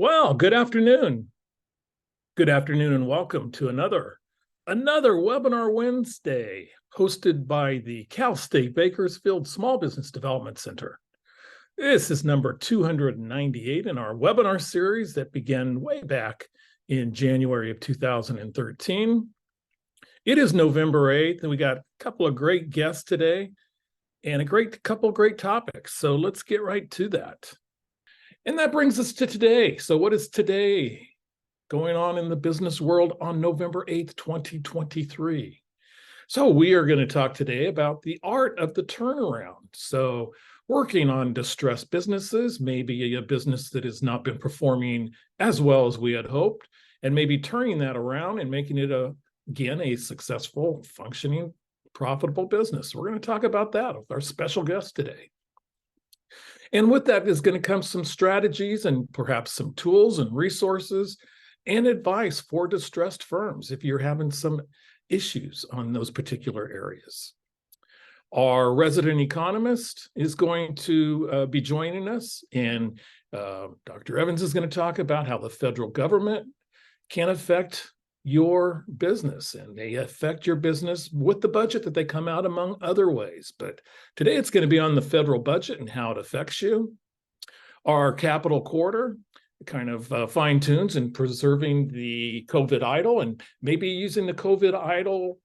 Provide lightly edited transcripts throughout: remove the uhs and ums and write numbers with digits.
Well, good afternoon. Good afternoon and welcome to another Webinar Wednesday hosted by the Cal State Bakersfield Small Business Development Center. This is number 298 in our webinar series that began way back in January of 2013. It is November 8th, and we got a couple of great guests today and a couple of great topics. So let's get right to that. And that brings us to today. So what is today going on in the business world on November 8th, 2023? So we are going to talk today about the art of the turnaround. So working on distressed businesses, maybe a business that has not been performing as well as we had hoped, and maybe turning that around and making it again a successful, functioning, profitable business. We're going to talk about that with our special guest today. And with that is going to come some strategies and perhaps some tools and resources and advice for distressed firms if you're having some issues on those particular areas. Our resident economist is going to be joining us, and Dr. Evans is going to talk about how the federal government can affect your business, and they affect your business with the budget that they come out, among other ways. But today it's going to be on the federal budget and how it affects you. Our capital quarter kind of fine tunes and preserving the COVID idle, and maybe using the COVID idle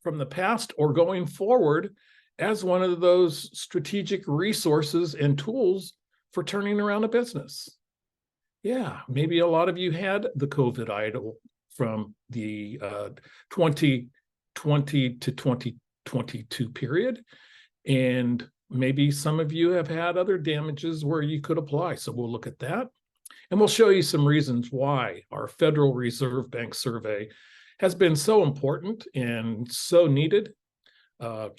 from the past or going forward as one of those strategic resources and tools for turning around a business. Yeah, maybe a lot of you had the COVID idle from the 2020 to 2022 period. And maybe some of you have had other damages where you could apply. So we'll look at that. And we'll show you some reasons why our Federal Reserve Bank survey has been so important and so needed.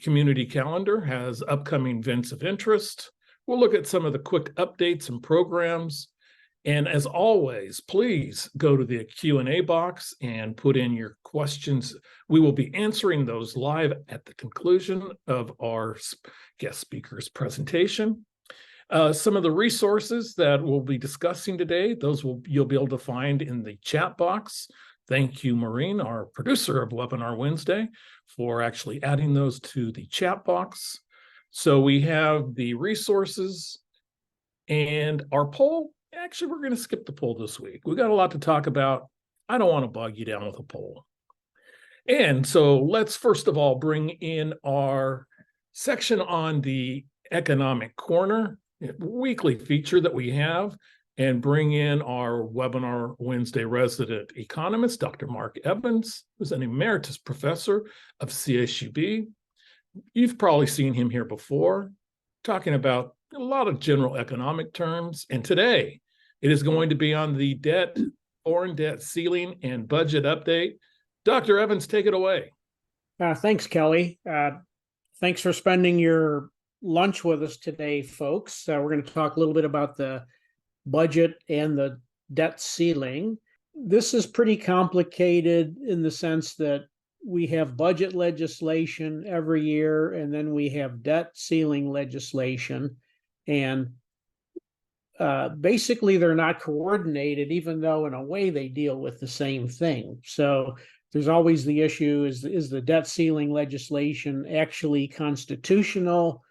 Community calendar has upcoming events of interest. We'll look at some of the quick updates and programs. And as always, please go to the Q&A box and put in your questions. We will be answering those live at the conclusion of our guest speaker's presentation. Some of the resources that we'll be discussing today, you'll be able to find in the chat box. Thank you, Maureen, our producer of Webinar Wednesday, for actually adding those to the chat box. So we have the resources and our poll. Actually, we're going to skip the poll this week. We got a lot to talk about. I don't want to bog you down with a poll. And so let's first of all bring in our section on the Economic Corner, weekly feature that we have, and bring in our Webinar Wednesday resident economist, Dr. Mark Evans, who's an emeritus professor of CSUB. You've probably seen him here before, talking about a lot of general economic terms. And today, it is going to be on the foreign debt ceiling and budget update. Dr. Evans, take it away. Thanks, Kelly. Thanks for spending your lunch with us today, folks. We're going to talk a little bit about the budget and the debt ceiling. This is pretty complicated in the sense that we have budget legislation every year, and then we have debt ceiling legislation. And basically, they're not coordinated, even though in a way they deal with the same thing. So there's always the issue, is the debt ceiling legislation actually constitutional?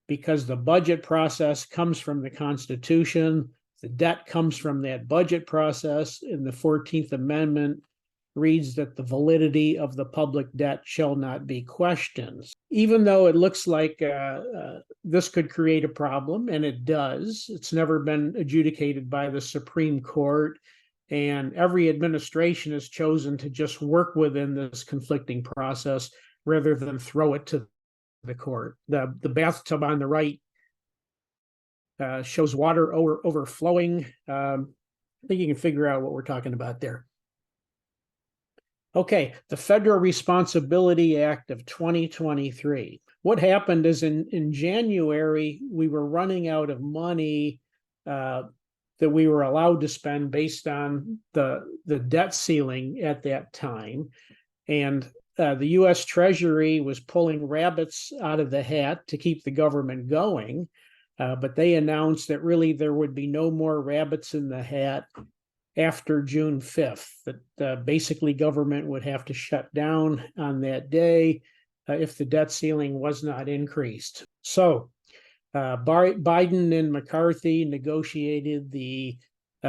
Because the budget process comes from the Constitution, the debt comes from that budget process, and the 14th Amendment reads that the validity of the public debt shall not be questioned. Even though it looks like this could create a problem, and it does, it's never been adjudicated by the Supreme Court, and every administration has chosen to just work within this conflicting process rather than throw it to the court. The bathtub on the right shows water overflowing. I think you can figure out what we're talking about there. Okay, the Federal Responsibility Act of 2023. What happened is in January, we were running out of money that we were allowed to spend based on the debt ceiling at that time. And the U.S. Treasury was pulling rabbits out of the hat to keep the government going. But they announced that really there would be no more rabbits in the hat after June 5th, that basically government would have to shut down on that day if the debt ceiling was not increased. So Biden and McCarthy negotiated the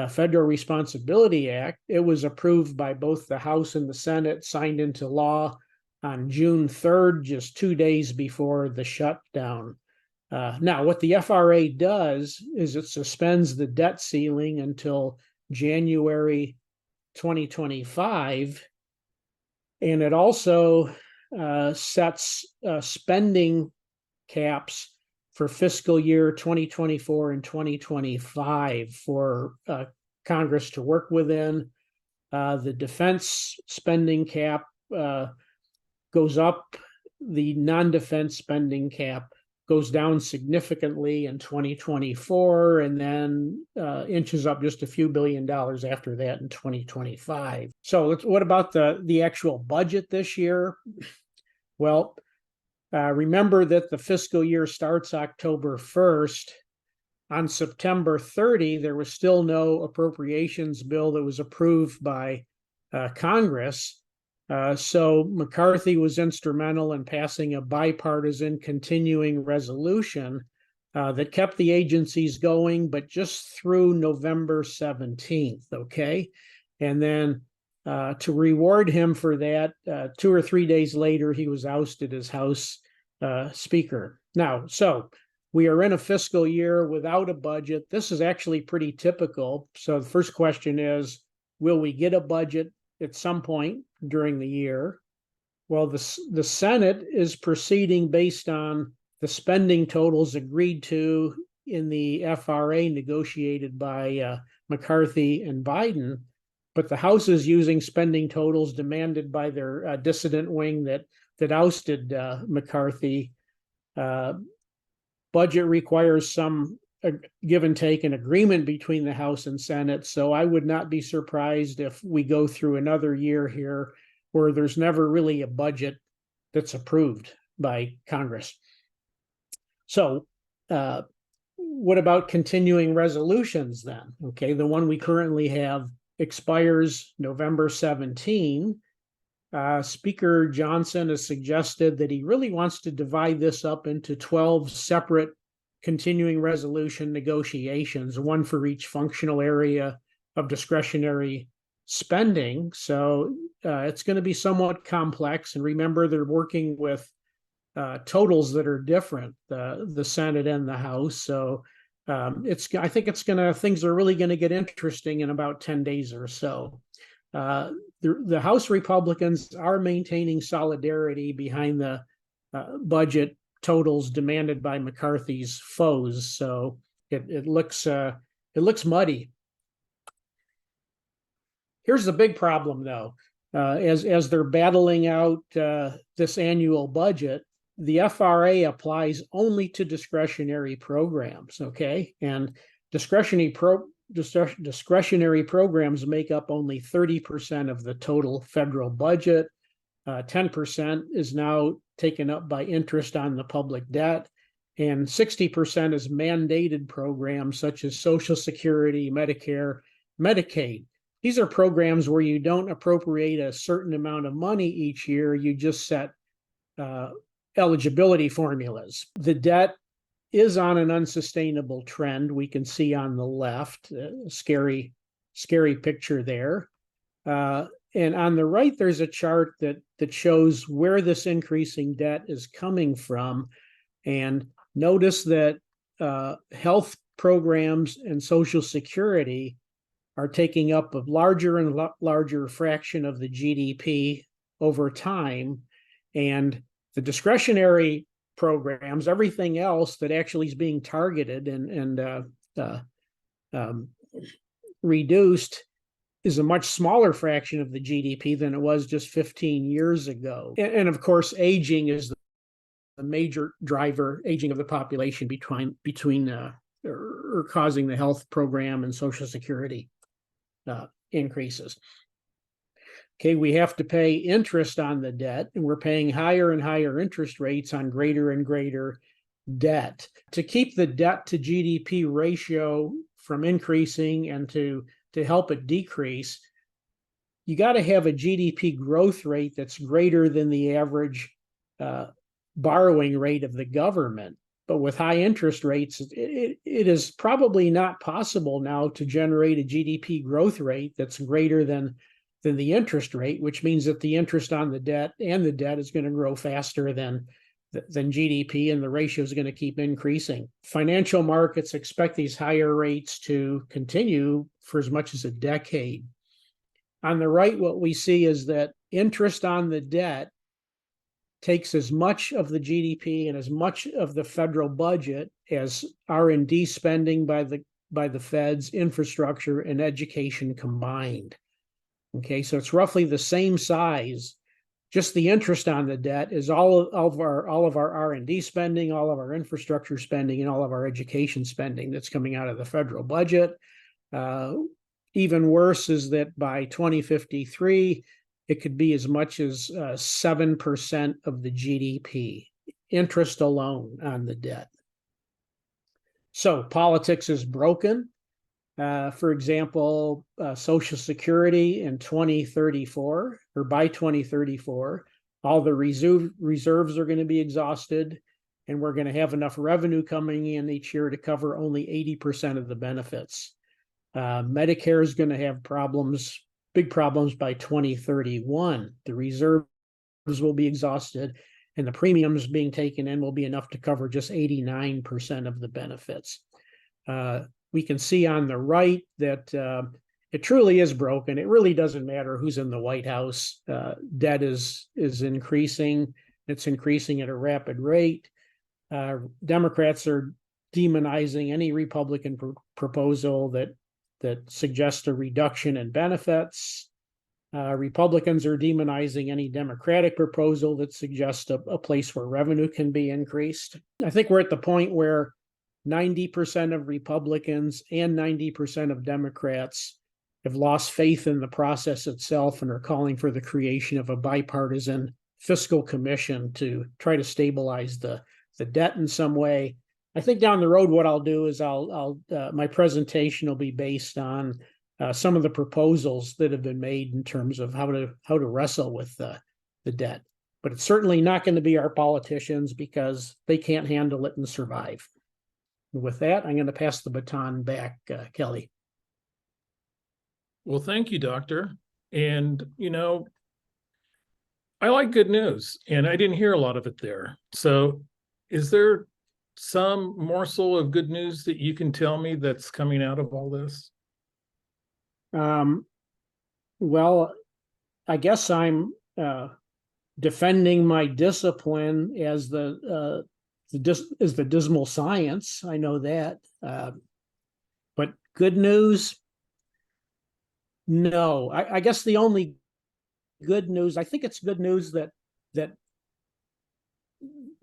Federal Responsibility Act. It was approved by both the House and the Senate, signed into law on June 3rd, just 2 days before the shutdown. Now, what the FRA does is it suspends the debt ceiling until January 2025, and it also sets spending caps for fiscal year 2024 and 2025 for Congress to work within. The defense spending cap goes up. The non-defense spending cap goes down significantly in 2024, and then inches up just a few $1 billion after that in 2025. So what about the actual budget this year? Well, remember that the fiscal year starts October 1st. On September 30, there was still no appropriations bill that was approved by Congress. So McCarthy was instrumental in passing a bipartisan continuing resolution that kept the agencies going, but just through November 17th, okay? And then to reward him for that, 2 or 3 days later, he was ousted as House Speaker. Now, so we are in a fiscal year without a budget. This is actually pretty typical. So the first question is, will we get a budget at some point during the year? Well, the Senate is proceeding based on the spending totals agreed to in the FRA negotiated by McCarthy and Biden, but the House is using spending totals demanded by their dissident wing that ousted McCarthy. Budget requires some give and take an agreement between the House and Senate. So I would not be surprised if we go through another year here where there's never really a budget that's approved by Congress. So what about continuing resolutions then? Okay, the one we currently have expires November 17. Speaker Johnson has suggested that he really wants to divide this up into 12 separate continuing resolution negotiations, one for each functional area of discretionary spending. So it's going to be somewhat complex. And remember, they're working with totals that are different, the Senate and the House. So I think things are really going to get interesting in about 10 days or so. The House Republicans are maintaining solidarity behind the budget totals demanded by McCarthy's foes. So it looks muddy. Here's the big problem, though. As they're battling out this annual budget, the FRA applies only to discretionary programs, okay? And discretionary programs make up only 30% of the total federal budget. 10% is now taken up by interest on the public debt, and 60% is mandated programs such as Social Security, Medicare, Medicaid. These are programs where you don't appropriate a certain amount of money each year, you just set eligibility formulas. The debt is on an unsustainable trend. We can see on the left, scary picture there. And on the right, there's a chart that shows where this increasing debt is coming from. And notice that health programs and Social Security are taking up a larger and larger fraction of the GDP over time. And the discretionary programs, everything else that actually is being targeted and reduced, is a much smaller fraction of the GDP than it was just 15 years ago. And of course, aging is the major driver, aging of the population or causing the health program and Social Security increases. Okay, we have to pay interest on the debt, and we're paying higher and higher interest rates on greater and greater debt. To keep the debt to GDP ratio from increasing and to to help it decrease, you got to have a GDP growth rate that's greater than the average borrowing rate of the government. But with high interest rates, it is probably not possible now to generate a GDP growth rate that's greater than the interest rate, which means that the interest on the debt is going to grow faster than GDP, and the ratio is going to keep increasing. Financial markets expect these higher rates to continue for as much as a decade. On the right, what we see is that interest on the debt takes as much of the GDP and as much of the federal budget as R&D spending by the feds, infrastructure, and education combined. Okay, so it's roughly the same size. Just the interest on the debt is all of our R&D spending, all of our infrastructure spending, and all of our education spending that's coming out of the federal budget. Even worse is that by 2053, it could be as much as 7% of the GDP, interest alone on the debt. So politics is broken. For example, Social Security in 2034, or by 2034, all the reserves are going to be exhausted, and we're going to have enough revenue coming in each year to cover only 80% of the benefits. Medicare is going to have big problems by 2031. The reserves will be exhausted, and the premiums being taken in will be enough to cover just 89% of the benefits. We can see on the right that it truly is broken. It really doesn't matter who's in the White House. Debt is increasing. It's increasing at a rapid rate. Democrats are demonizing any Republican proposal that suggests a reduction in benefits. Republicans are demonizing any Democratic proposal that suggests a place where revenue can be increased. I think we're at the point where 90% of Republicans and 90% of Democrats have lost faith in the process itself and are calling for the creation of a bipartisan fiscal commission to try to stabilize the debt in some way. I think down the road, what I'll do is my presentation will be based on some of the proposals that have been made in terms of how to wrestle with the debt. But it's certainly not going to be our politicians, because they can't handle it and survive. And with that, I'm going to pass the baton back, Kelly. Well, thank you, Doctor. And, I like good news, and I didn't hear a lot of it there. So is there some morsel of good news that you can tell me that's coming out of all this? Well, I guess I'm defending my discipline as the dismal science. I know that. But good news? No. I guess the only good news, I think it's good news that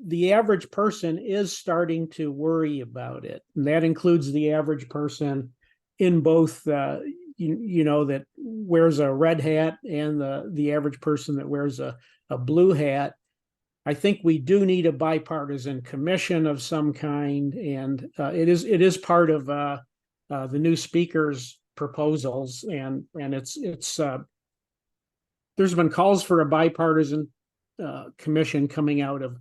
the average person is starting to worry about it. And that includes the average person in both, that wears a red hat, and the average person that wears a blue hat. I think we do need a bipartisan commission of some kind, and it is part of the new speaker's proposals, and it's there's been calls for a bipartisan commission coming out of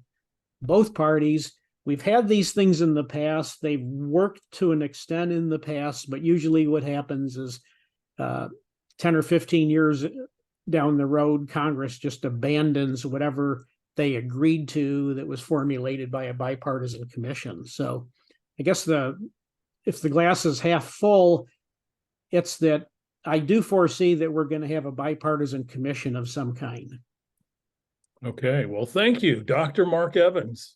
both parties. We've had these things in the past. They've worked to an extent in the past, but usually what happens is 10 or 15 years down the road, Congress just abandons whatever they agreed to that was formulated by a bipartisan commission. So I guess if the glass is half full, it's that I do foresee that we're going to have a bipartisan commission of some kind. Okay, well, thank you, Dr. Mark Evans.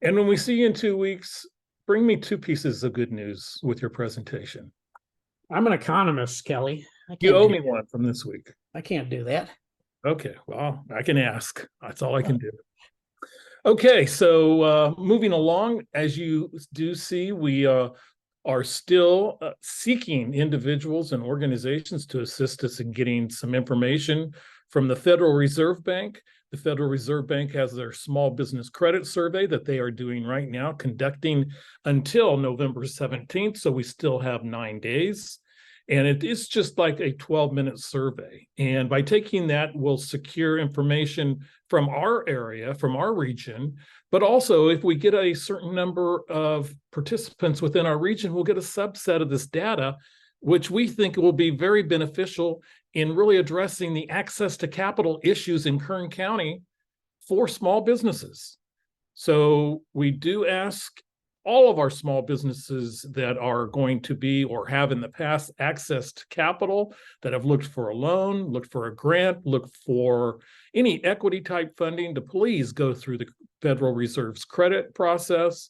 And when we see you in 2 weeks, bring me 2 pieces of good news with your presentation. I'm an economist, Kelly. You owe me one from this week. I can't do that. Okay, well, I can ask. That's all I can do. Okay, so moving along, as you do see, we are still seeking individuals and organizations to assist us in getting some information from the Federal Reserve Bank. The Federal Reserve Bank has their small business credit survey that they are doing right now, conducting until November 17th. So we still have 9 days. And it is just like a 12-minute survey. And by taking that, we'll secure information from our area, from our region. But also, if we get a certain number of participants within our region, we'll get a subset of this data, which we think will be very beneficial in really addressing the access to capital issues in Kern County for small businesses. So we do ask all of our small businesses that are going to be or have in the past access to capital, that have looked for a loan, looked for a grant, looked for any equity type funding, to please go through the Federal Reserve's credit process.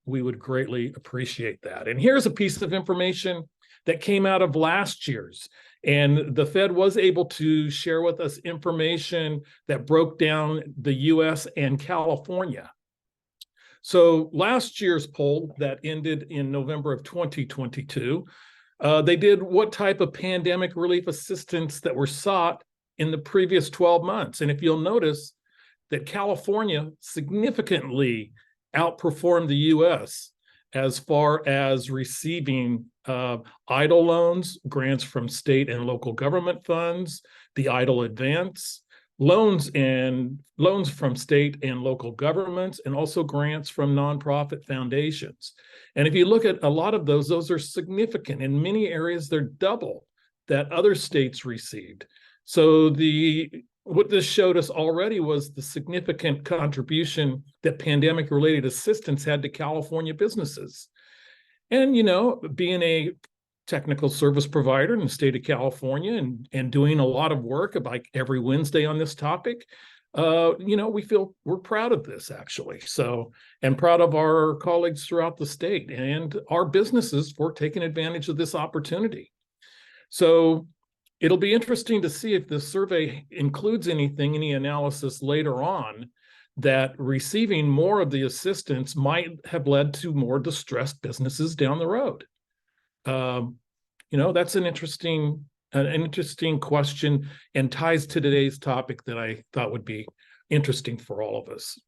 We would greatly appreciate that. And here's a piece of information that came out of last year's. And the Fed was able to share with us information that broke down the US and California. So last year's poll that ended in November of 2022, they did what type of pandemic relief assistance that were sought in the previous 12 months. And if you'll notice that California significantly outperformed the US as far as receiving EIDL loans, grants from state and local government funds, the EIDL advance, loans from state and local governments, and also grants from nonprofit foundations. And if you look at a lot of those are significant. In many areas, they're double that other states received. So what this showed us already was the significant contribution that pandemic-related assistance had to California businesses. And, being a technical service provider in the state of California and doing a lot of work like every Wednesday on this topic, we feel we're proud of this, actually. So, and proud of our colleagues throughout the state and our businesses for taking advantage of this opportunity. So it'll be interesting to see if this survey includes any analysis later on that receiving more of the assistance might have led to more distressed businesses down the road. That's an interesting question, and ties to today's topic that I thought would be interesting for all of us.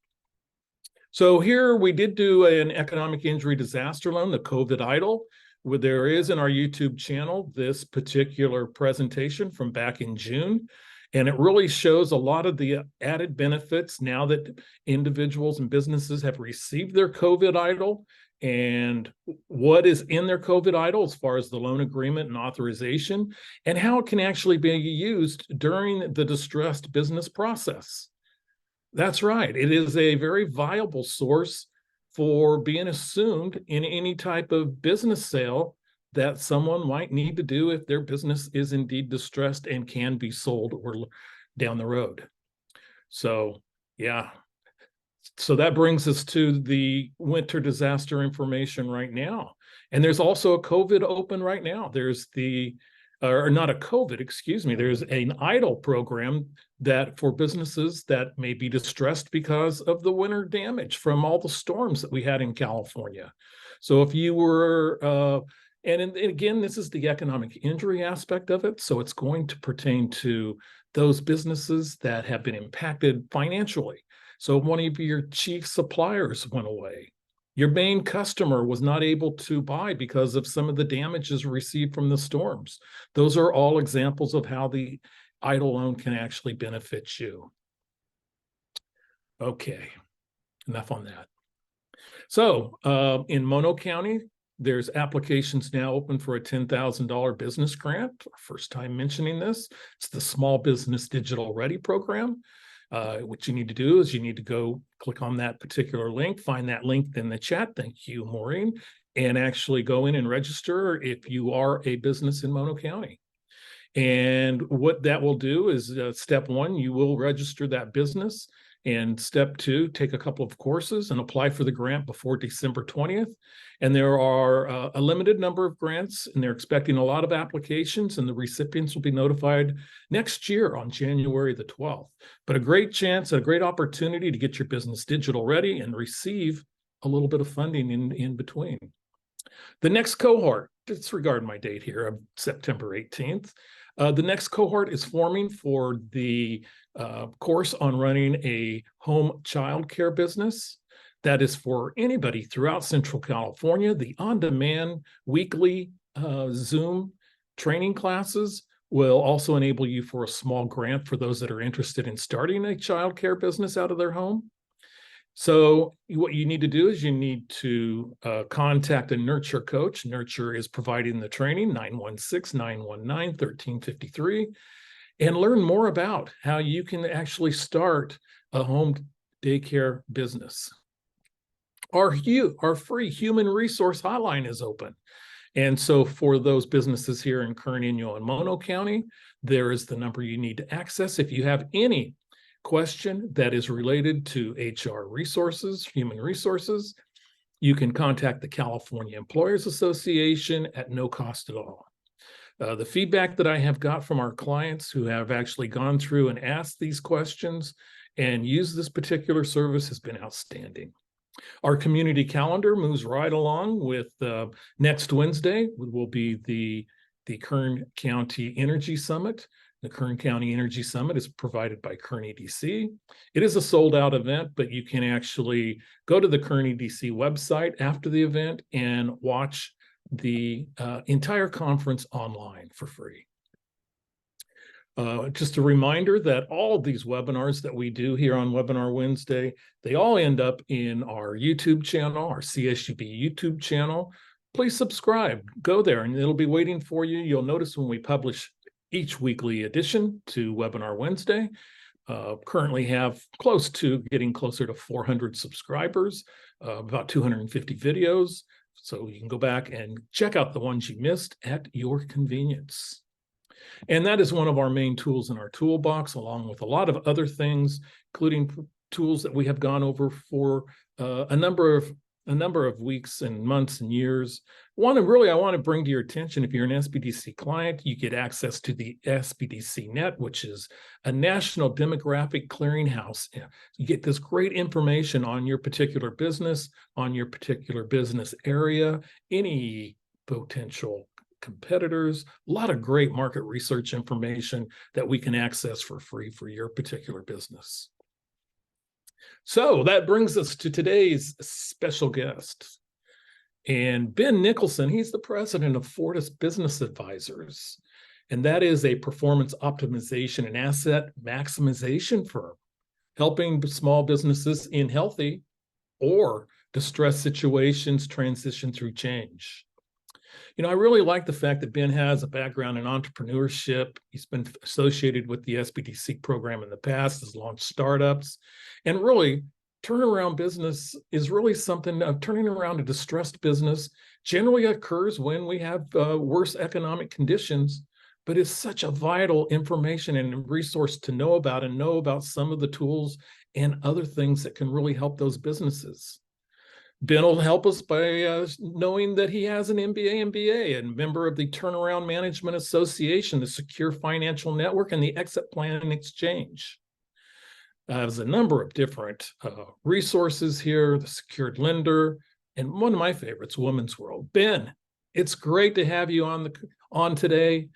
So here we did do an economic injury disaster loan, the COVID EIDL, where there is in our YouTube channel this particular presentation from back in June. And it really shows a lot of the added benefits now that individuals and businesses have received their COVID EIDL, and what is in their COVID EIDL as far as the loan agreement and authorization, and how it can actually be used during the distressed business process. That's right. It is a very viable source for being assumed in any type of business sale that someone might need to do if their business is indeed distressed and can be sold or down the road. So, yeah. So that brings us to the winter disaster information right now. And there's also a COVID open right now. There's not a COVID, excuse me. There's an EIDL program that for businesses that may be distressed because of the winter damage from all the storms that we had in California. So if you were, and again, this is the economic injury aspect of it. So it's going to pertain to those businesses that have been impacted financially. So one of your chief suppliers went away. Your main customer was not able to buy because of some of the damages received from the storms. Those are all examples of how the EIDL loan can actually benefit you. Okay, enough on that. So in Mono County, there's applications now open for a $10,000 business grant. First time mentioning this. It's the Small Business Digital Ready program. What you need to do is you need to go click on that particular link, find that link in the chat. Thank you, Maureen, and actually go in and register if you are a business in Mono County. And what that will do is step one, you will register that business. And step two, take a couple of courses and apply for the grant before December 20th. And there are a limited number of grants, and they're expecting a lot of applications, and the recipients will be notified next year on January the 12th. But a great chance, a great opportunity to get your business digital ready and receive a little bit of funding in between. The next cohort, disregard my date here, of September 18th. The next cohort is forming for the course on running a home childcare business. That is for anybody throughout Central California. The on-demand weekly Zoom training classes will also enable you for a small grant for those that are interested in starting a childcare business out of their home. So what you need to do is you need to contact a Nurture coach. Nurture is providing the training, 916-919-1353, and learn more about how you can actually start a home daycare business. Our free human resource hotline is open. And so for those businesses here in Kern, Inyo, and Mono County, there is the number you need to access. If you have any question that is related to HR resources, human resources, you can contact the California Employers Association at no cost at all. The feedback that I have got from our clients who have actually gone through and asked these questions and used this particular service has been outstanding. Our community calendar moves right along with next Wednesday will be the Kern County Energy Summit. The Kern County Energy Summit is provided by Kern EDC. It is a sold-out event, but you can actually go to the Kern EDC website after the event and watch the entire conference online for free. Just a reminder that all of these webinars that we do here on Webinar Wednesday, they all end up in our YouTube channel, our CSUB YouTube channel. Please subscribe, go there, and it'll be waiting for you. You'll notice when we publish each weekly edition to Webinar Wednesday. Currently have getting closer to 400 subscribers, about 250 videos. So you can go back and check out the ones you missed at your convenience. And that is one of our main tools in our toolbox, along with a lot of other things, including tools that we have gone over for a number of weeks and months and years. I want to bring to your attention, if you're an SBDC client, you get access to the SBDC Net, which is a national demographic clearinghouse. You get this great information on your particular business, on your particular business area, any potential competitors, a lot of great market research information that we can access for free for your particular business. So that brings us to today's special guest. And Ben Nicholson, he's the president of Fortis Business Advisors. And that is a performance optimization and asset maximization firm, helping small businesses in healthy or distressed situations transition through change. You know, I really like the fact that Ben has a background in entrepreneurship. He's been associated with the SBDC program in the past, has launched startups, and really turnaround business is really something turning around a distressed business generally occurs when we have worse economic conditions, but it's such a vital information and resource to know about and know about some of the tools and other things that can really help those businesses. Ben will help us by knowing that he has an MBA and member of the Turnaround Management Association, the Secure Financial Network, and the Exit Plan and Exchange. There's a number of different resources here, the Secured Lender, and one of my favorites, Women's World. Ben, it's great to have you on today.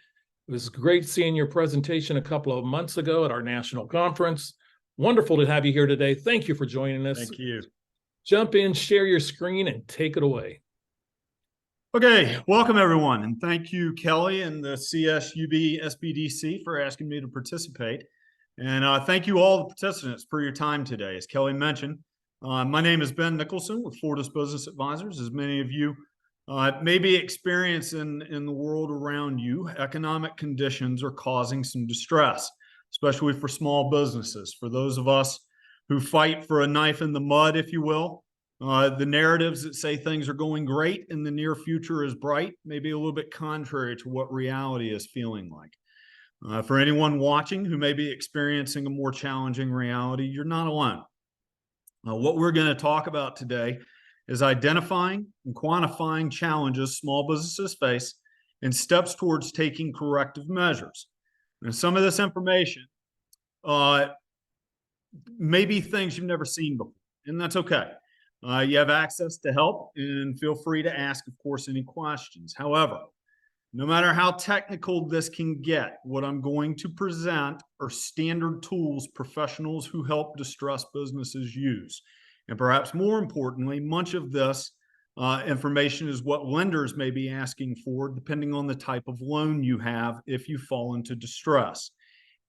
It was great seeing your presentation a couple of months ago at our national conference. Wonderful to have you here today. Thank you for joining us. Thank you. Jump in, share your screen, and take it away. Okay, welcome everyone, and thank you, Kelly and the CSUB SBDC for asking me to participate. And thank you all the participants for your time today. As Kelly mentioned, my name is Ben Nicholson with Fortis Business Advisors. As many of you may be experiencing in the world around you, economic conditions are causing some distress, especially for small businesses. For those of us who fight for a knife in the mud, if you will. The narratives that say things are going great and the near future is bright may be a little bit contrary to what reality is feeling like. For anyone watching who may be experiencing a more challenging reality, you're not alone. What we're going to talk about today is identifying and quantifying challenges small businesses face and steps towards taking corrective measures. And some of this information maybe things you've never seen before, and that's okay. You have access to help, and feel free to ask, of course, any questions. However, no matter how technical this can get, what I'm going to present are standard tools professionals who help distressed businesses use. And perhaps more importantly, much of this Information is what lenders may be asking for, depending on the type of loan you have if you fall into distress.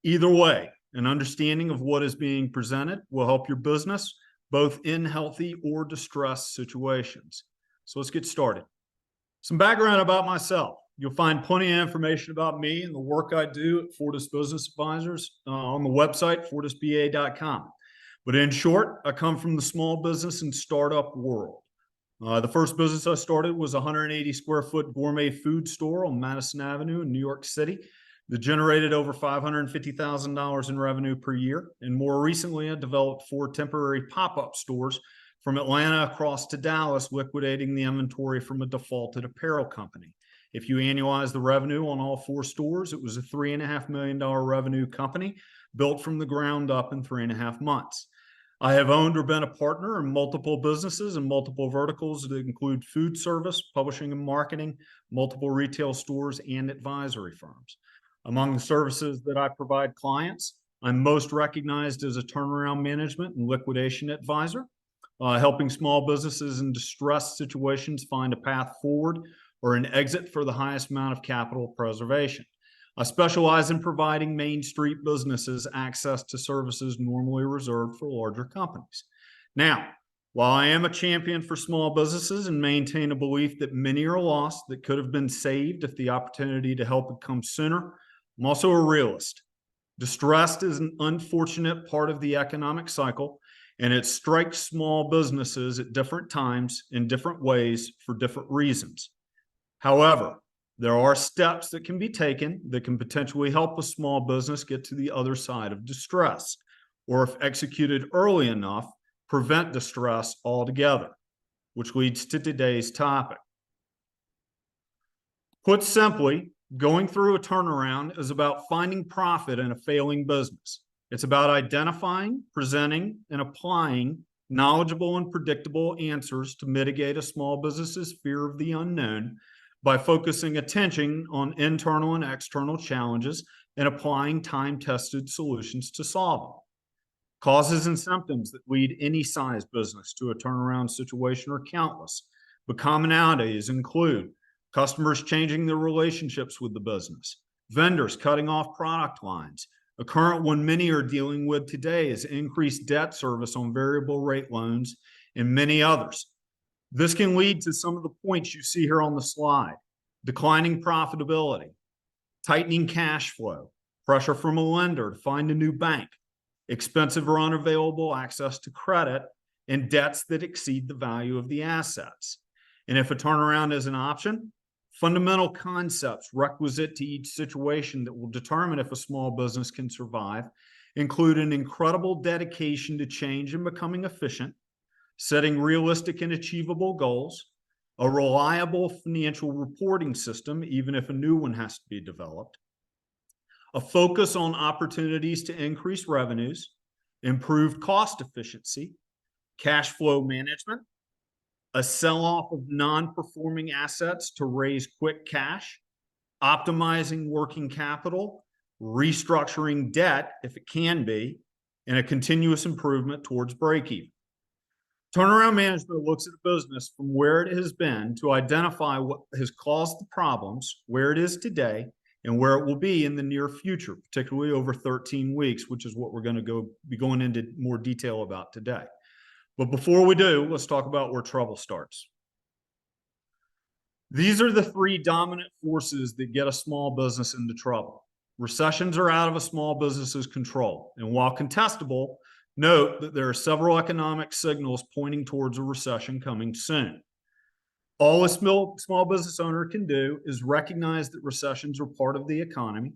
Either way, an understanding of what is being presented will help your business both in healthy or distressed situations. So let's get started. Some background about myself. You'll find plenty of information about me and the work I do at Fortis Business Advisors on the website, fortisba.com. But in short, I come from the small business and startup world. The first business I started was a 180 square foot gourmet food store on Madison Avenue in New York City that generated over $550,000 in revenue per year. And more recently, I developed 4 temporary pop-up stores from Atlanta across to Dallas, liquidating the inventory from a defaulted apparel company. If you annualize the revenue on all 4 stores, it was a $3.5 million revenue company built from the ground up in 3.5 months. I have owned or been a partner in multiple businesses and multiple verticals that include food service, publishing and marketing, multiple retail stores, and advisory firms. Among the services that I provide clients, I'm most recognized as a turnaround management and liquidation advisor, helping small businesses in distressed situations find a path forward or an exit for the highest amount of capital preservation. I specialize in providing Main Street businesses access to services normally reserved for larger companies. Now, while I am a champion for small businesses and maintain a belief that many are lost that could have been saved if the opportunity to help had come sooner, I'm also a realist. Distress is an unfortunate part of the economic cycle, and it strikes small businesses at different times in different ways for different reasons. However, there are steps that can be taken that can potentially help a small business get to the other side of distress, or if executed early enough, prevent distress altogether, which leads to today's topic. Put simply, going through a turnaround is about finding profit in a failing business. It's about identifying, presenting, and applying knowledgeable and predictable answers to mitigate a small business's fear of the unknown by focusing attention on internal and external challenges and applying time-tested solutions to solve them. Causes and symptoms that lead any size business to a turnaround situation are countless, but commonalities include customers changing their relationships with the business, vendors cutting off product lines. A current one many are dealing with today is increased debt service on variable rate loans and many others. This can lead to some of the points you see here on the slide: declining profitability, tightening cash flow, pressure from a lender to find a new bank, expensive or unavailable access to credit, and debts that exceed the value of the assets. And if a turnaround is an option, fundamental concepts requisite to each situation that will determine if a small business can survive include an incredible dedication to change and becoming efficient, setting realistic and achievable goals, a reliable financial reporting system, even if a new one has to be developed, a focus on opportunities to increase revenues, improved cost efficiency, cash flow management, a sell-off of non-performing assets to raise quick cash, optimizing working capital, restructuring debt if it can be, and a continuous improvement towards break-even. Turnaround management looks at a business from where it has been to identify what has caused the problems, where it is today, and where it will be in the near future, particularly over 13 weeks, which is what we're going to be going into more detail about today. But before we do, let's talk about where trouble starts. These are the 3 dominant forces that get a small business into trouble. Recessions are out of a small business's control, and while contestable, note that there are several economic signals pointing towards a recession coming soon. All a small business owner can do is recognize that recessions are part of the economy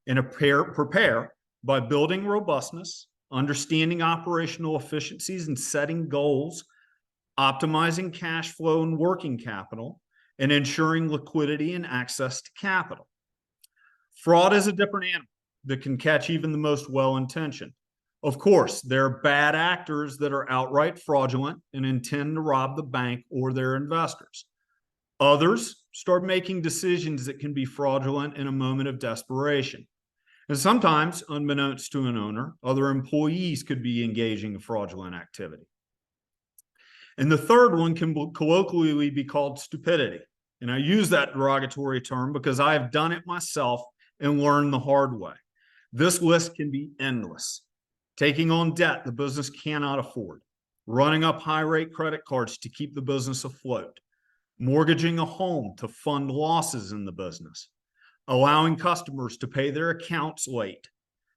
and prepare by building robustness, understanding operational efficiencies and setting goals, optimizing cash flow and working capital, and ensuring liquidity and access to capital. Fraud is a different animal that can catch even the most well-intentioned. Of course, there are bad actors that are outright fraudulent and intend to rob the bank or their investors. Others start making decisions that can be fraudulent in a moment of desperation. And sometimes, unbeknownst to an owner, other employees could be engaging in fraudulent activity. And the third one can colloquially be called stupidity. And I use that derogatory term because I have done it myself and learned the hard way. This list can be endless. Taking on debt the business cannot afford, running up high-rate credit cards to keep the business afloat, mortgaging a home to fund losses in the business, allowing customers to pay their accounts late,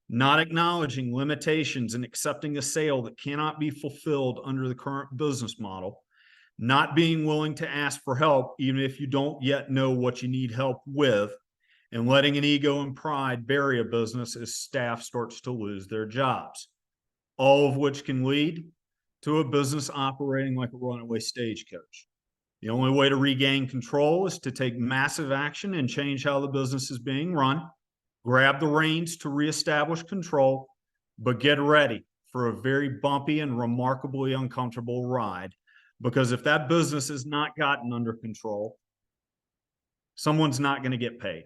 not acknowledging limitations and accepting a sale that cannot be fulfilled under the current business model, not being willing to ask for help even if you don't yet know what you need help with, and letting an ego and pride bury a business as staff starts to lose their jobs, all of which can lead to a business operating like a runaway stagecoach. The only way to regain control is to take massive action and change how the business is being run, grab the reins to reestablish control, but get ready for a very bumpy and remarkably uncomfortable ride, because if that business is not gotten under control, someone's not going to get paid.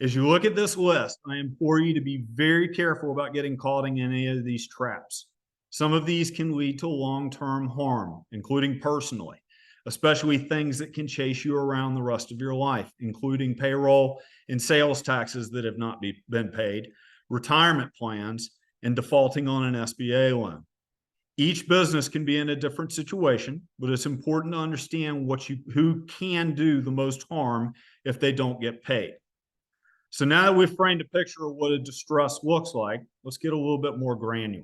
As you look at this list, I implore you to be very careful about getting caught in any of these traps. Some of these can lead to long-term harm, including personally, especially things that can chase you around the rest of your life, including payroll and sales taxes that have not been paid, retirement plans, and defaulting on an SBA loan. Each business can be in a different situation, but it's important to understand who can do the most harm if they don't get paid. So now that we've framed a picture of what a distress looks like, let's get a little bit more granular.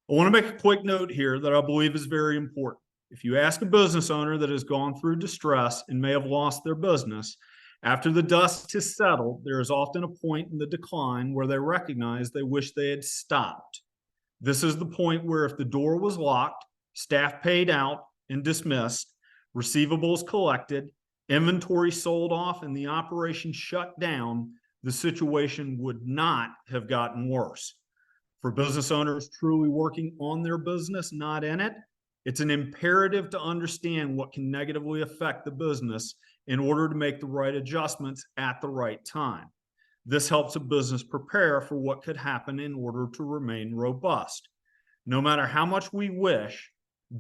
I want to make a quick note here that I believe is very important. If you ask a business owner that has gone through distress and may have lost their business, after the dust has settled, there is often a point in the decline where they recognize they wish they had stopped. This is the point where if the door was locked, staff paid out and dismissed, receivables collected, inventory sold off, and the operation shut down, the situation would not have gotten worse. For business owners truly working on their business, not in it, it's an imperative to understand what can negatively affect the business in order to make the right adjustments at the right time. This helps a business prepare for what could happen in order to remain robust. No matter how much we wish,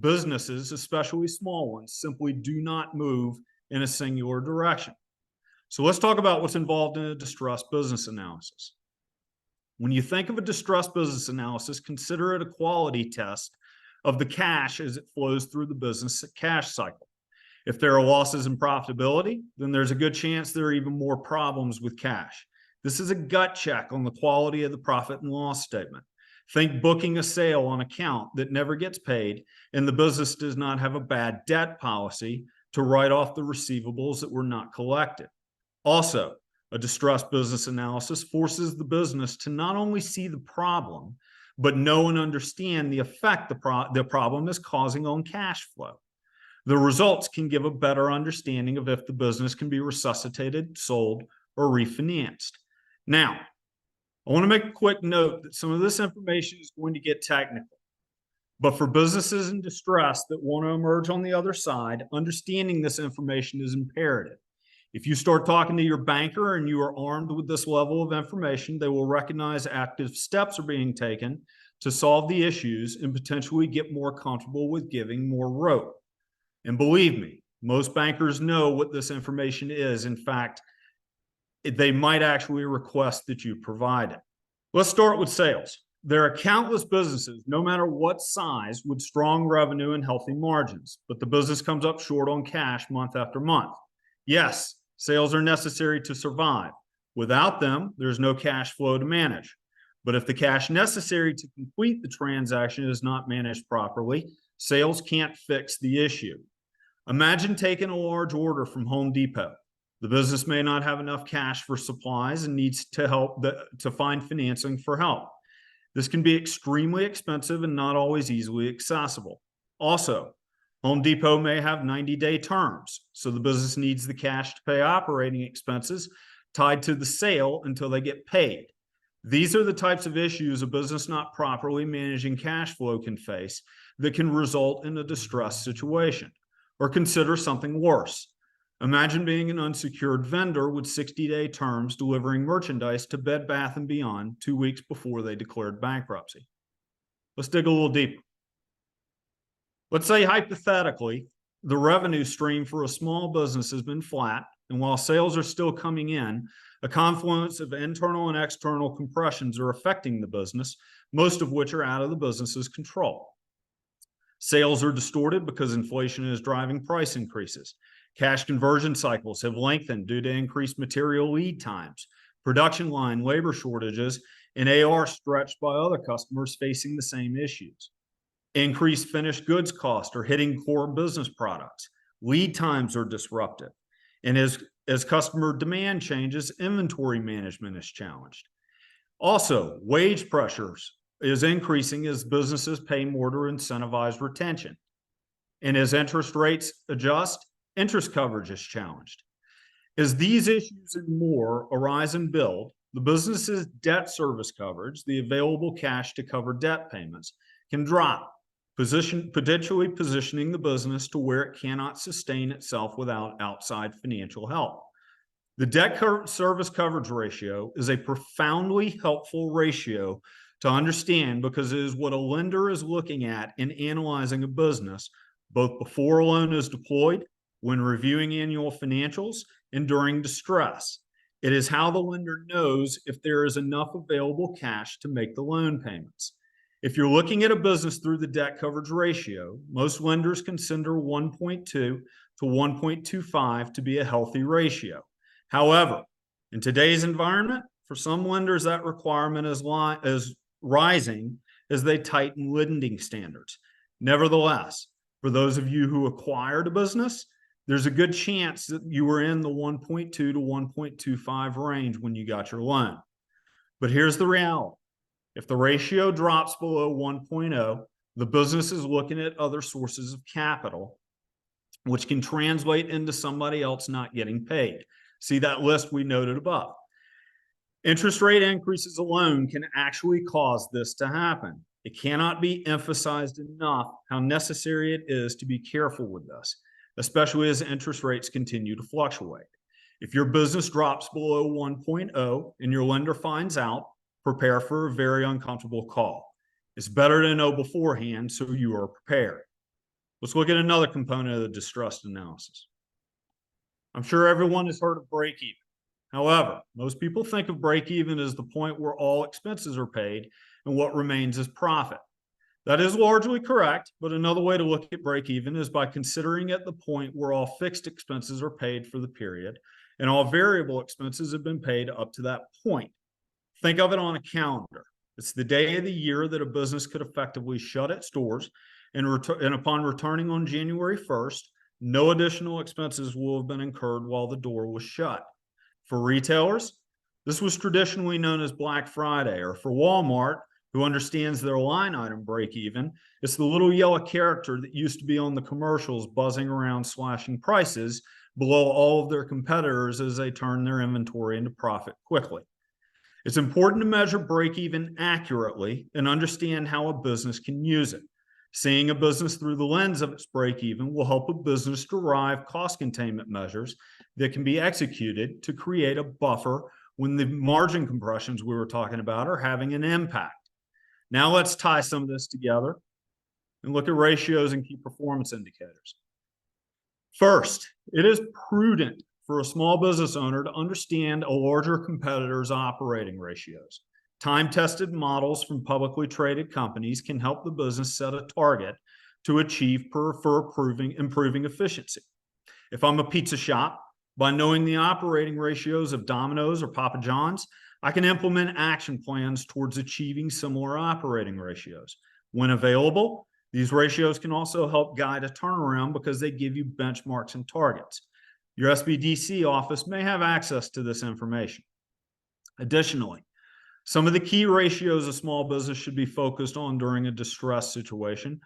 businesses, especially small ones, simply do not move in a singular direction. So let's talk about what's involved in a distressed business analysis. When you think of a distressed business analysis, consider it a quality test of the cash as it flows through the business cash cycle. If there are losses in profitability, then there's a good chance there are even more problems with cash. This is a gut check on the quality of the profit and loss statement. Think booking a sale on account that never gets paid, and the business does not have a bad debt policy to write off the receivables that were not collected. Also, a distressed business analysis forces the business to not only see the problem, but know and understand the effect the problem is causing on cash flow. The results can give a better understanding of if the business can be resuscitated, sold, or refinanced. Now, I want to make a quick note that some of this information is going to get technical. But for businesses in distress that want to emerge on the other side, understanding this information is imperative. If you start talking to your banker and you are armed with this level of information, they will recognize active steps are being taken to solve the issues and potentially get more comfortable with giving more rope. And believe me, most bankers know what this information is. In fact, they might actually request that you provide it. Let's start with sales. There are countless businesses, no matter what size, with strong revenue and healthy margins, but the business comes up short on cash month after month. Yes, sales are necessary to survive. Without them, there's no cash flow to manage. But if the cash necessary to complete the transaction is not managed properly, sales can't fix the issue. Imagine taking a large order from Home Depot. The business may not have enough cash for supplies and needs to find financing for help. This can be extremely expensive and not always easily accessible. Also, Home Depot may have 90-day terms, so the business needs the cash to pay operating expenses tied to the sale until they get paid. These are the types of issues a business not properly managing cash flow can face that can result in a distressed situation. Or consider something worse. Imagine being an unsecured vendor with 60-day terms delivering merchandise to Bed Bath & Beyond 2 weeks before they declared bankruptcy. Let's dig a little deeper. Let's say hypothetically, the revenue stream for a small business has been flat, and while sales are still coming in, a confluence of internal and external compressions are affecting the business, most of which are out of the business's control. Sales are distorted because inflation is driving price increases. Cash conversion cycles have lengthened due to increased material lead times, production line labor shortages, and AR stretched by other customers facing the same issues. Increased finished goods costs are hitting core business products. Lead times are disrupted. And as customer demand changes, inventory management is challenged. Also, wage pressures is increasing as businesses pay more to incentivize retention. And as interest rates adjust, interest coverage is challenged. As these issues and more arise and build, the business's debt service coverage, the available cash to cover debt payments, can drop, potentially positioning the business to where it cannot sustain itself without outside financial help. The debt service coverage ratio is a profoundly helpful ratio to understand because it is what a lender is looking at in analyzing a business, both before a loan is deployed, when reviewing annual financials, and during distress. It is how the lender knows if there is enough available cash to make the loan payments. If you're looking at a business through the debt coverage ratio, most lenders consider 1.2 to 1.25 to be a healthy ratio. However, in today's environment, for some lenders, that requirement is rising as they tighten lending standards. Nevertheless, for those of you who acquired a business, there's a good chance that you were in the 1.2 to 1.25 range when you got your loan. But here's the reality. If the ratio drops below 1.0, the business is looking at other sources of capital, which can translate into somebody else not getting paid. See that list we noted above. Interest rate increases alone can actually cause this to happen. It cannot be emphasized enough how necessary it is to be careful with this, especially as interest rates continue to fluctuate. If your business drops below 1.0 and your lender finds out, prepare for a very uncomfortable call. It's better to know beforehand so you are prepared. Let's look at another component of the distressed analysis. I'm sure everyone has heard of break-even. However, most people think of break-even as the point where all expenses are paid and what remains is profit. That is largely correct, but another way to look at break-even is by considering at the point where all fixed expenses are paid for the period and all variable expenses have been paid up to that point. Think of it on a calendar. It's the day of the year that a business could effectively shut its doors, and upon returning on January 1st, no additional expenses will have been incurred while the door was shut. For retailers, this was traditionally known as Black Friday, or for Walmart, who understands their line item break even, it's the little yellow character that used to be on the commercials buzzing around slashing prices below all of their competitors as they turn their inventory into profit quickly. It's important to measure break even accurately and understand how a business can use it. Seeing a business through the lens of its break even will help a business derive cost containment measures that can be executed to create a buffer when the margin compressions we were talking about are having an impact. Now let's tie some of this together and look at ratios and key performance indicators. First, it is prudent for a small business owner to understand a larger competitor's operating ratios. Time-tested models from publicly traded companies can help the business set a target to achieve for improving efficiency. If I'm a pizza shop, by knowing the operating ratios of Domino's or Papa John's, I can implement action plans towards achieving similar operating ratios. When available, these ratios can also help guide a turnaround because they give you benchmarks and targets. Your SBDC office may have access to this information. Additionally, some of the key ratios a small business should be focused on during a distress situation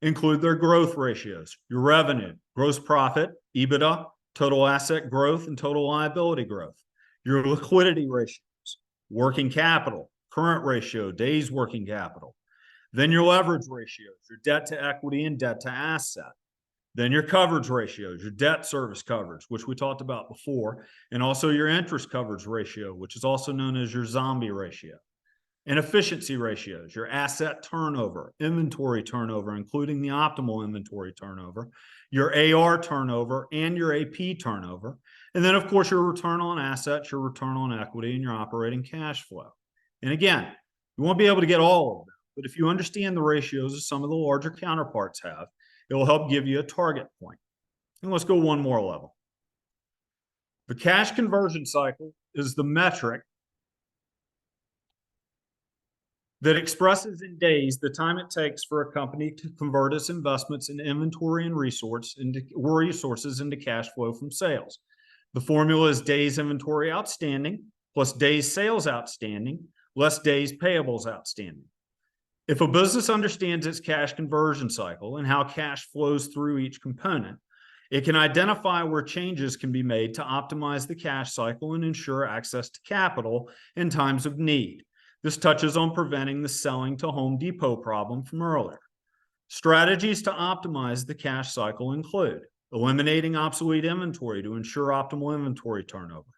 include their growth ratios, your revenue, gross profit, EBITDA, total asset growth, and total liability growth, your liquidity ratios, working capital, current ratio, days working capital, then your leverage ratios, your debt to equity and debt to asset, then your coverage ratios, your debt service coverage, which we talked about before, and also your interest coverage ratio, which is also known as your zombie ratio. and efficiency ratios, your asset turnover, inventory turnover, including the optimal inventory turnover, your AR turnover, and your AP turnover. And then, of course, your return on assets, your return on equity, and your operating cash flow. And again, you won't be able to get all of them, but if you understand the ratios as some of the larger counterparts have, it will help give you a target point. And let's go one more level. The cash conversion cycle is the metric that expresses in days the time it takes for a company to convert its investments in inventory and resources into cash flow from sales. The formula is days inventory outstanding plus days sales outstanding less days payables outstanding. If a business understands its cash conversion cycle and how cash flows through each component, it can identify where changes can be made to optimize the cash cycle and ensure access to capital in times of need. This touches on preventing the selling to Home Depot problem from earlier. Strategies to optimize the cash cycle include eliminating obsolete inventory to ensure optimal inventory turnover,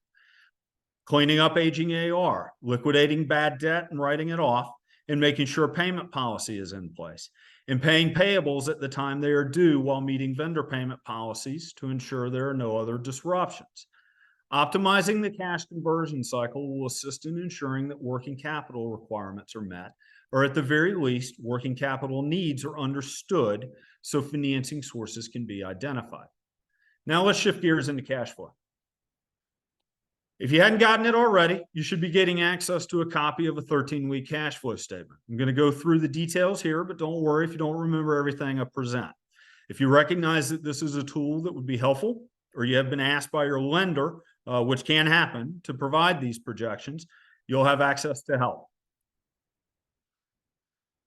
cleaning up aging AR, liquidating bad debt and writing it off, and making sure payment policy is in place, and paying payables at the time they are due while meeting vendor payment policies to ensure there are no other disruptions. Optimizing the cash conversion cycle will assist in ensuring that working capital requirements are met, or at the very least, working capital needs are understood so financing sources can be identified. Now let's shift gears into cash flow. If you hadn't gotten it already, you should be getting access to a copy of a 13-week cash flow statement. I'm going to go through the details here, but don't worry if you don't remember everything I present. If you recognize that this is a tool that would be helpful, or you have been asked by your lender, which can happen, to provide these projections, you'll have access to help.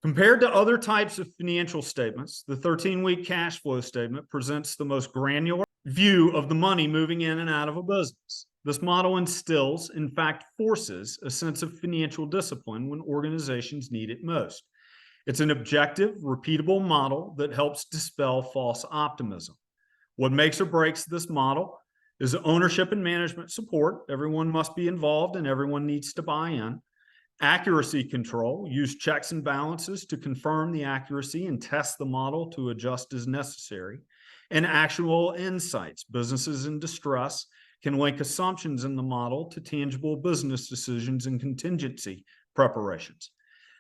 Compared to other types of financial statements, the 13-week cash flow statement presents the most granular view of the money moving in and out of a business. This model instills, in fact, forces a sense of financial discipline when organizations need it most. It's an objective, repeatable model that helps dispel false optimism. What makes or breaks this model is ownership and management support. Everyone must be involved and everyone needs to buy in. Accuracy control, use checks and balances to confirm the accuracy and test the model to adjust as necessary. And actual insights, businesses in distress can link assumptions in the model to tangible business decisions and contingency preparations.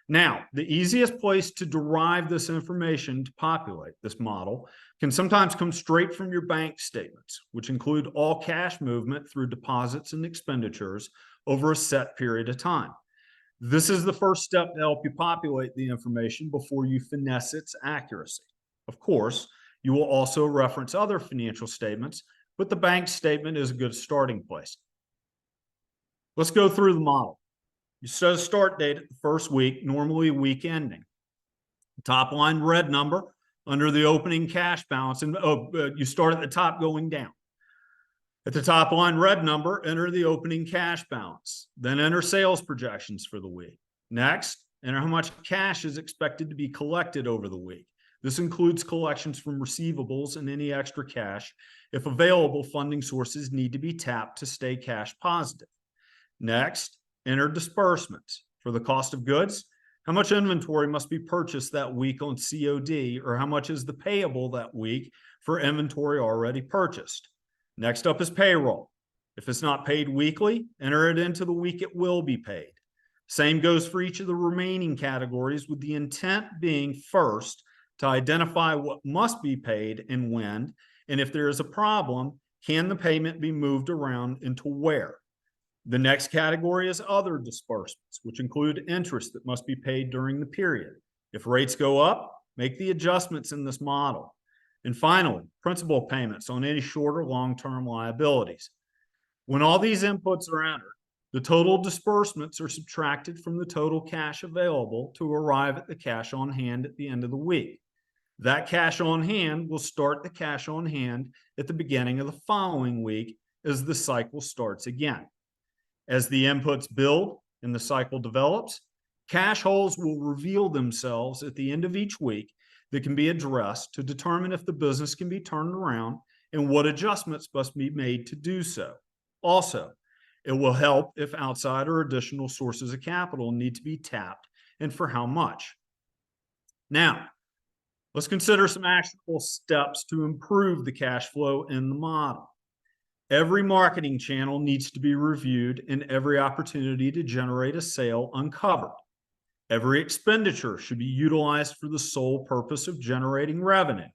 Now, the easiest place to derive this information to populate this model can sometimes come straight from your bank statements, which include all cash movement through deposits and expenditures over a set period of time. This is the first step to help you populate the information before you finesse its accuracy. Of course, you will also reference other financial statements, but the bank statement is a good starting place. Let's go through the model. You set a start date at the first week, normally week ending. Top line red number under the opening cash balance, and you start at the top going down. At the top line red number, enter the opening cash balance. Then enter sales projections for the week. Next, enter how much cash is expected to be collected over the week. This includes collections from receivables and any extra cash. If available, funding sources need to be tapped to stay cash positive. Next, enter disbursements. For the cost of goods, how much inventory must be purchased that week on COD, or how much is the payable that week for inventory already purchased. Next up is payroll. If it's not paid weekly, enter it into the week it will be paid. Same goes for each of the remaining categories, with the intent being first to identify what must be paid and when, and if there is a problem, can the payment be moved around into where? The next category is other disbursements, which include interest that must be paid during the period. If rates go up, make the adjustments in this model. And finally, principal payments on any short or long-term liabilities. When all these inputs are entered, the total disbursements are subtracted from the total cash available to arrive at the cash on hand at the end of the week. That cash on hand will start the cash on hand at the beginning of the following week as the cycle starts again. As the inputs build and the cycle develops, cash holes will reveal themselves at the end of each week that can be addressed to determine if the business can be turned around and what adjustments must be made to do so. Also, It will help if outside or additional sources of capital need to be tapped and for how much. Now, let's consider some actionable steps to improve the cash flow in the model. Every marketing channel needs to be reviewed and every opportunity to generate a sale uncovered. Every expenditure should be utilized for the sole purpose of generating revenue.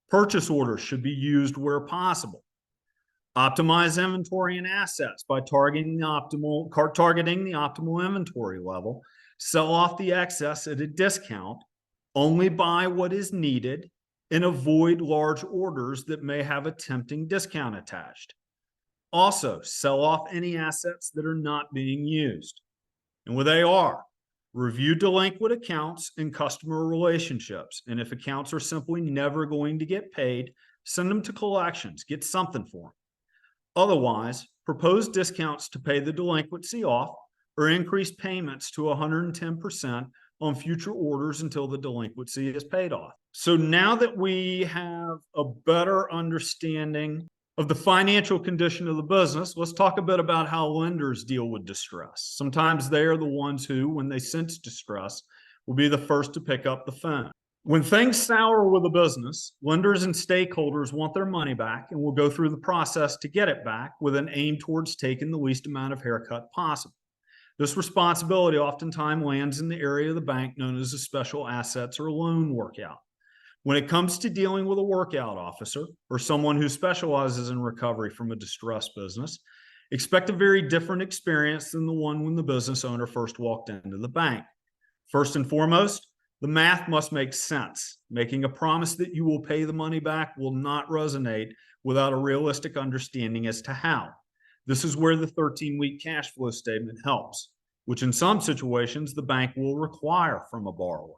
Purchase orders should be used where possible. Optimize inventory and assets by targeting the optimal inventory level. Sell off the excess at a discount. Only buy what is needed and avoid large orders that may have a tempting discount attached. Also, sell off any assets that are not being used. And with AR, review delinquent accounts and customer relationships. And if accounts are simply never going to get paid, send them to collections, get something for them. Otherwise, propose discounts to pay the delinquency off or increase payments to 110% on future orders until the delinquency is paid off. So now that we have a better understanding of the financial condition of the business, let's talk a bit about how lenders deal with distress. Sometimes they are the ones who, when they sense distress, will be the first to pick up the phone. When things sour with a business, lenders and stakeholders want their money back and will go through the process to get it back with an aim towards taking the least amount of haircut possible. This responsibility oftentimes lands in the area of the bank known as a special assets or loan workout. When it comes to dealing with a workout officer or someone who specializes in recovery from a distressed business, expect a very different experience than the one when the business owner first walked into the bank. First and foremost, the math must make sense. Making a promise that you will pay the money back will not resonate without a realistic understanding as to how. This is where the 13-week cash flow statement helps, which in some situations the bank will require from a borrower.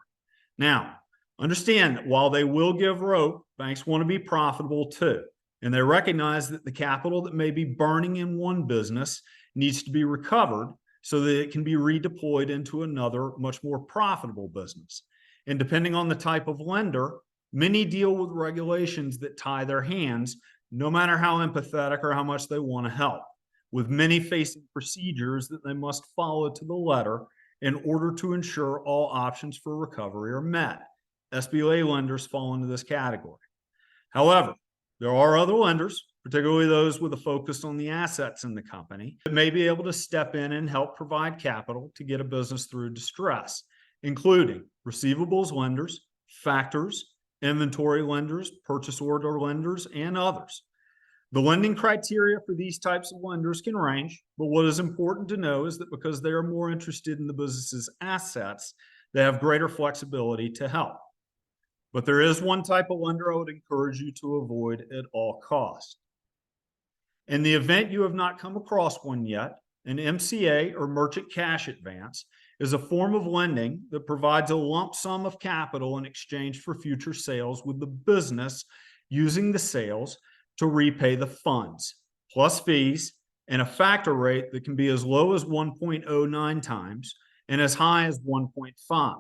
Now, understand that while they will give rope, banks want to be profitable too. And they recognize that the capital that may be burning in one business needs to be recovered so that it can be redeployed into another, much more profitable business. And depending on the type of lender, many deal with regulations that tie their hands, no matter how empathetic or how much they want to help, with many facing procedures that they must follow to the letter in order to ensure all options for recovery are met. SBA lenders fall into this category. However, there are other lenders, particularly those with a focus on the assets in the company, that may be able to step in and help provide capital to get a business through distress, including receivables lenders, factors, inventory lenders, purchase order lenders, and others. The lending criteria for these types of lenders can range, but what is important to know is that because they are more interested in the business's assets, they have greater flexibility to help. But there is one type of lender I would encourage you to avoid at all costs. In the event you have not come across one yet, an MCA or merchant cash advance is a form of lending that provides a lump sum of capital in exchange for future sales with the business using the sales to repay the funds, plus fees, and a factor rate that can be as low as 1.09 times and as high as 1.5.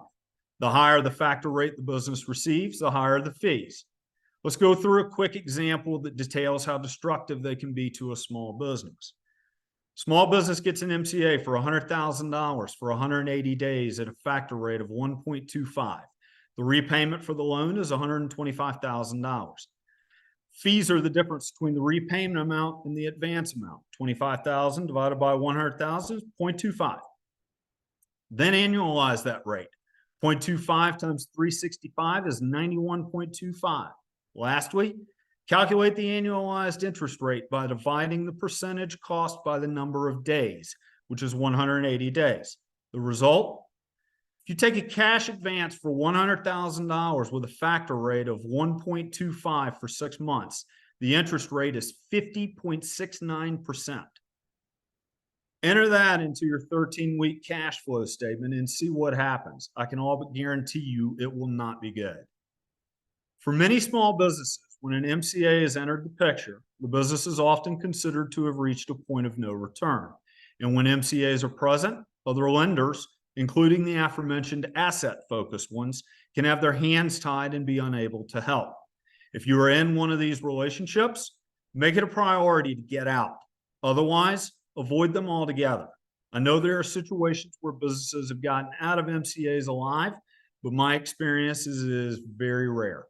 The higher the factor rate the business receives, the higher the fees. Let's go through a quick example that details how destructive they can be to a small business. Small business gets an MCA for $100,000 for 180 days at a factor rate of 1.25. The repayment for the loan is $125,000. Fees are the difference between the repayment amount and the advance amount. $25,000 divided by 100,000 is 0.25. Then annualize that rate. 0.25 times 365 is 91.25. Lastly, calculate the annualized interest rate by dividing the percentage cost by the number of days, which is 180 days. The result? If you take a cash advance for $100,000 with a factor rate of 1.25 for 6 months, the interest rate is 50.69%. Enter that into your 13-week cash flow statement and see what happens. I can all but guarantee you it will not be good. For many small businesses, when an MCA is entered the picture, the business is often considered to have reached a point of no return. And when MCAs are present, other lenders, including the aforementioned asset-focused ones, can have their hands tied and be unable to help. If you are in one of these relationships, make it a priority to get out. Otherwise, avoid them altogether. I know there are situations where businesses have gotten out of MCAs alive, but my experience is very rare.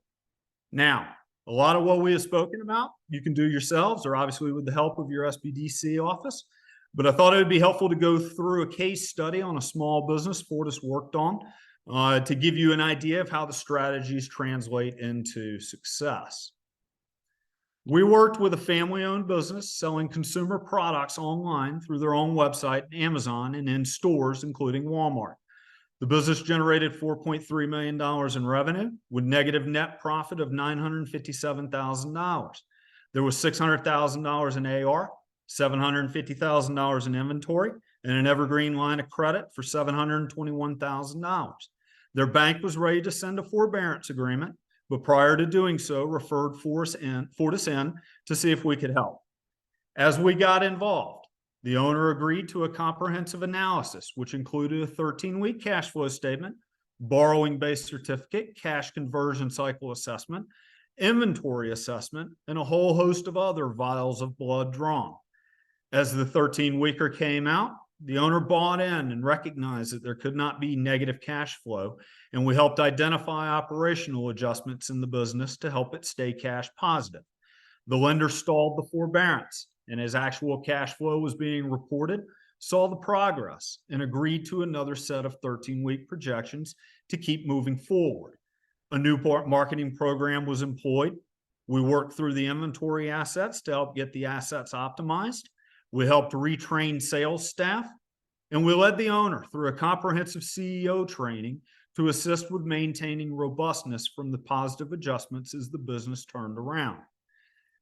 Now, a lot of what we have spoken about, you can do yourselves or obviously with the help of your SBDC office. But I thought it would be helpful to go through a case study on a small business Fortis worked on to give you an idea of how the strategies translate into success. We worked with a family-owned business selling consumer products online through their own website, Amazon, and in stores, including Walmart. The business generated $4.3 million in revenue with negative net profit of $957,000. There was $600,000 in AR, $750,000 in inventory, and an evergreen line of credit for $721,000. Their bank was ready to send a forbearance agreement, but prior to doing so, referred Fortis in to see if we could help. As we got involved, the owner agreed to a comprehensive analysis, which included a 13-week cash flow statement, borrowing-based certificate, cash conversion cycle assessment, inventory assessment, and a whole host of other vials of blood drawn. As the 13-weeker came out, the owner bought in and recognized that there could not be negative cash flow, and we helped identify operational adjustments in the business to help it stay cash positive. The lender stalled the forbearance, and as actual cash flow was being reported, saw the progress and agreed to another set of 13-week projections to keep moving forward. A new marketing program was employed. We worked through the inventory assets to help get the assets optimized. We helped retrain sales staff, and we led the owner through a comprehensive CEO training to assist with maintaining robustness from the positive adjustments as the business turned around.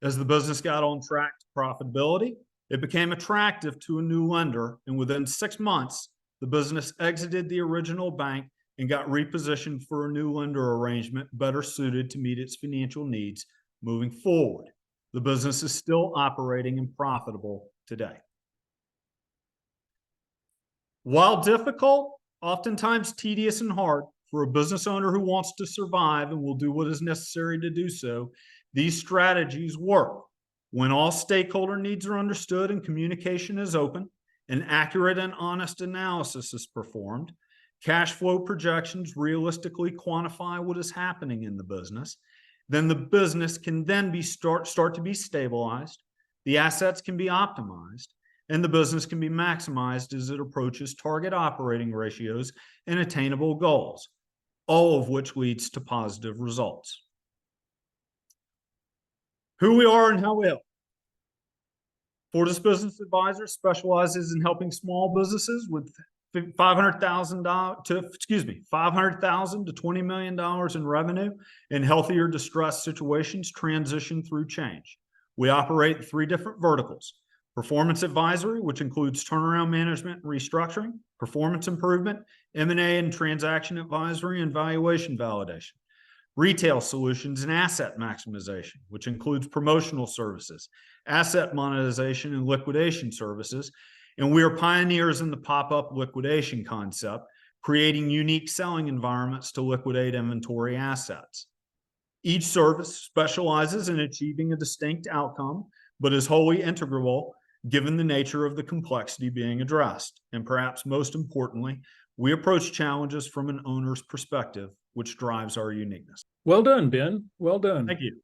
As the business got on track to profitability, it became attractive to a new lender, and within 6 months, the business exited the original bank and got repositioned for a new lender arrangement better suited to meet its financial needs moving forward. The business is still operating and profitable today. While difficult, oftentimes tedious and hard for a business owner who wants to survive and will do what is necessary to do so, these strategies work. When all stakeholder needs are understood and communication is open, an accurate and honest analysis is performed, cash flow projections realistically quantify what is happening in the business, then the business can then start to be stabilized, the assets can be optimized, and the business can be maximized as it approaches target operating ratios and attainable goals, all of which leads to positive results. Who we are and how we help. Fortis Business Advisors specializes in helping small businesses with $500,000 to $20 million in revenue in healthier distressed situations transition through change. We operate in 3 different verticals: performance advisory, which includes turnaround management and restructuring; performance improvement, M&A and transaction advisory and valuation validation; retail solutions and asset maximization, which includes promotional services, asset monetization, and liquidation services. And we are pioneers in the pop-up liquidation concept, creating unique selling environments to liquidate inventory assets. Each service specializes in achieving a distinct outcome, but is wholly integral given the nature of the complexity being addressed. And perhaps most importantly, we approach challenges from an owner's perspective, which drives our uniqueness. Well done, Ben. Well done. Thank you.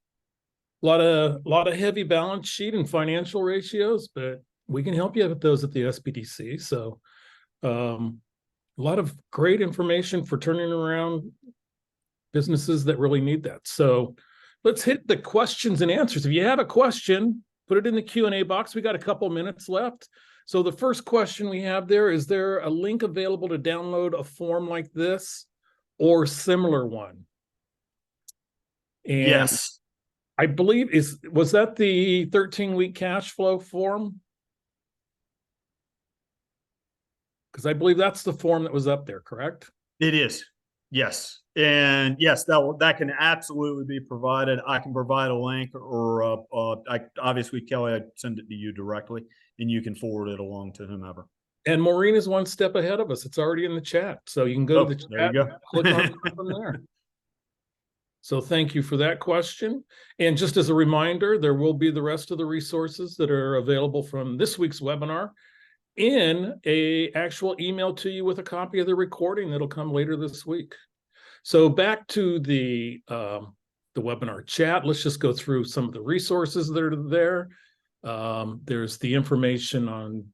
A lot of heavy balance sheet and financial ratios, but we can help you with those at the SBDC. So a lot of great information for turning around businesses that really need that. So let's hit the questions and answers. If you have a question, put it in the Q&A box. We got a couple minutes left. So the first question we have there, is there a link available to download a form like this or similar one? And Yes. I believe, was that the 13-week cash flow form? Because I believe that's the form that was up there, correct? It is. Yes. And yes, that can absolutely be provided. I can provide a link, or obviously, Kelly, I'd send it to you directly, and you can forward it along to whomever. And Maureen is one step ahead of us. It's already in the chat. So you can go to the chat, there you go. click on it from there. So thank you for that question. And just as a reminder, there will be the rest of the resources that are available from this week's webinar in a actual email to you with a copy of the recording that'll come later this week. So back to the webinar chat. Let's just go through some of the resources that are there. There's the information on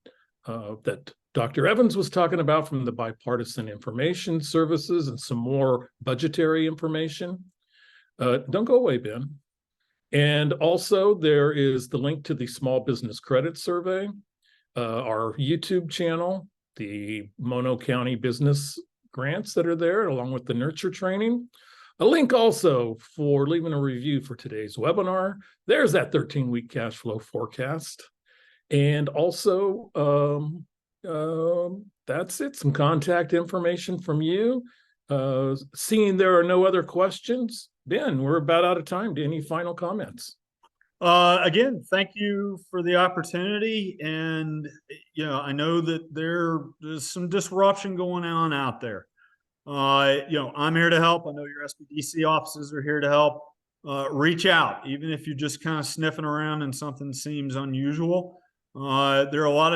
that Dr. Evans was talking about from the Bipartisan Information Services and some more budgetary information. Don't go away, Ben. And also there is the link to the Small Business Credit Survey, our YouTube channel, the Mono County business grants that are there, along with the nurture training. A link also for leaving a review for today's webinar. There's that 13-week cash flow forecast. And also, that's it. Some contact information from you. Seeing there are no other questions, Ben, we're about out of time. Any final comments? Again, thank you for the opportunity. And, I know that there's some disruption going on out there. I'm here to help. I know your SBDC offices are here to help. Reach out, even if you're just kind of sniffing around and something seems unusual. There are a lot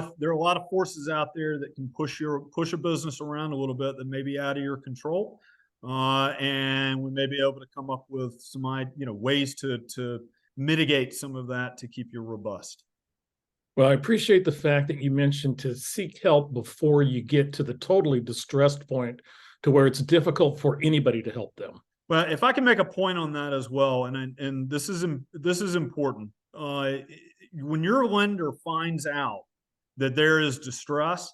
of forces out there that can push a business around a little bit that may be out of your control. And we may be able to come up with some, ways to mitigate some of that to keep you robust. Well, I appreciate the fact that you mentioned to seek help before you get to the totally distressed point to where it's difficult for anybody to help them. Well, if I can make a point on that as well, and this is important. When your lender finds out that there is distress,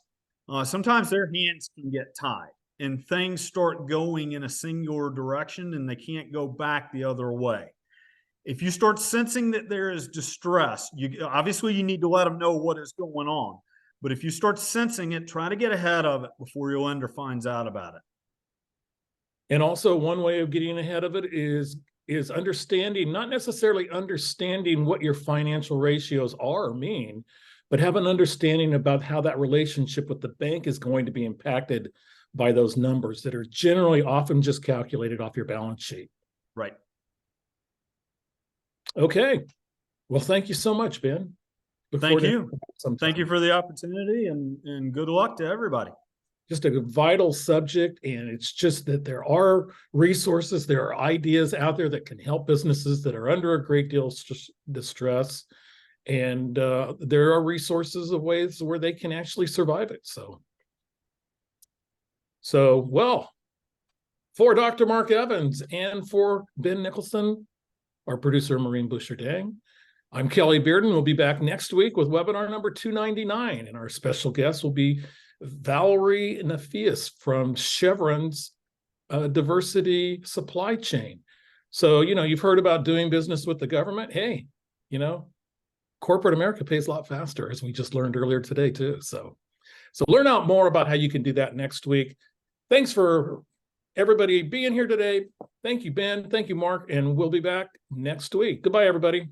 sometimes their hands can get tied and things start going in a singular direction and they can't go back the other way. If you start sensing that there is distress, obviously you need to let them know what is going on. But if you start sensing it, try to get ahead of it before your lender finds out about it. And also one way of getting ahead of it is understanding, not necessarily understanding what your financial ratios are or mean, but have an understanding about how that relationship with the bank is going to be impacted by those numbers that are generally often just calculated off your balance sheet. Right. Okay. Well, thank you so much, Ben. Thank you. Thank you for the opportunity and good luck to everybody. Just a vital subject, and it's just that there are resources, there are ideas out there that can help businesses that are under a great deal of distress, and there are resources of ways where they can actually survive it. So well, for Dr. Mark Evans and for Ben Nicholson, our producer Maureen Busher-Dang, I'm Kelly Bearden. We'll be back next week with webinar number 299, and our special guest will be Valerie Nafias from Chevron's diversity supply chain. So, you've heard about doing business with the government. Hey, corporate America pays a lot faster, as we just learned earlier today too. So learn out more about how you can do that next week. Thanks for everybody being here today. Thank you, Ben. Thank you, Mark. And we'll be back next week. Goodbye, everybody.